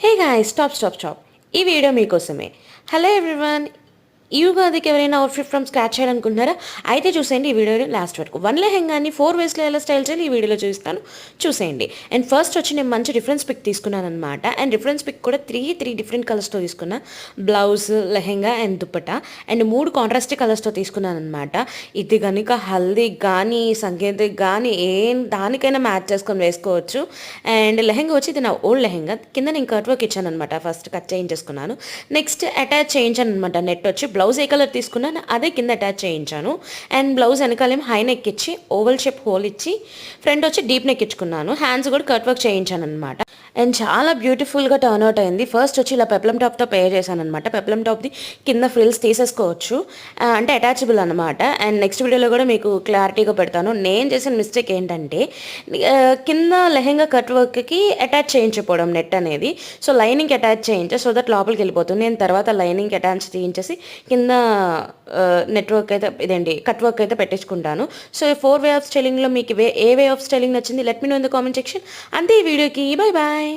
Hey guys, stop. ఈ video మీకోసమే. Hello everyone. ఈ ఉగాదికి ఎవరైనా అవుట్ఫిట్ ఫ్రమ్ స్క్రాచ్ చేయాలనుకుంటున్నారా? అయితే చూసేయండి ఈ వీడియో లాస్ట్ వరకు. వన్ లెహెంగాని 4 వేస్లో ఎలా స్టైల్ చేయాలి ఈ వీడియోలో చూపిస్తాను, చూసేయండి. అండ్ ఫస్ట్ వచ్చి నేను మంచి రిఫరెన్స్ పిక్ తీసుకున్నాను అనమాట. అండ్ రిఫరెన్స్ పిక్ కూడా త్రీ డిఫరెంట్ కలర్స్తో తీసుకున్నా. Blouse, lehenga and dupatta. And 3 contrast కలర్స్తో తీసుకున్నాను అనమాట. ఇది కనుక హల్దీ కానీ సంగీతకి కానీ దానికైనా మ్యాచ్ చేసుకొని వేసుకోవచ్చు. అండ్ లెహెంగా వచ్చి ఇది నా ఓల్డ్ లెహెంగా. కింద నేను కట్ వర్క్ ఇచ్చాను అనమాట. ఫస్ట్ కట్ చేయించేసుకున్నాను. నెక్స్ట్ అటాచ్ చేయించాను అనమాట. నెట్ వచ్చి బ్లౌజ్ ఏ కలర్ తీసుకున్నాను అదే కింద అటాచ్ చేయించాను. అండ్ బ్లౌజ్ వెనకాలేమో హై నెక్ ఇచ్చి ఓవల్ షేప్ హోల్ ఇచ్చి ఫ్రంట్ వచ్చి డీప్ నెక్ ఇచ్చుకున్నాను. హ్యాండ్స్ కూడా కట్ వర్క్ చేయించాను అనమాట. అండ్ చాలా బ్యూటిఫుల్గా టర్న్ అవుట్ అయింది. ఫస్ట్ వచ్చి ఇలా పెప్లం టాప్తో పేర్ చేశాను అనమాట. పెప్లం టాప్ది కింద ఫ్రిల్స్ తీసేసుకోవచ్చు, అంటే అటాచబుల్ అనమాట. అండ్ నెక్స్ట్ వీడియోలో కూడా మీకు క్లారిటీగా పెడతాను. నేను చేసిన మిస్టేక్ ఏంటంటే కింద లెహెంగా కట్ వర్క్కి అటాచ్ చేయించకపోవడం నెట్ అనేది. సో లైనింగ్ అటాచ్ చేయించా సో దట్ లోపలికి వెళ్ళిపోతుంది. నేను తర్వాత లైనింగ్ అటాచ్ చేయించేసి కింద నెట్వర్క్ అయితే ఇదేంటి కట్ వర్క్ అయితే పెట్టించుకుంటాను. సో 4 వే ఆఫ్ స్టైలింగ్లో మీకు ఏ వే ఆఫ్ స్టైలింగ్ నచ్చింది let me know in the comment section. అంతే ఈ వీడియోకి. Bye bye.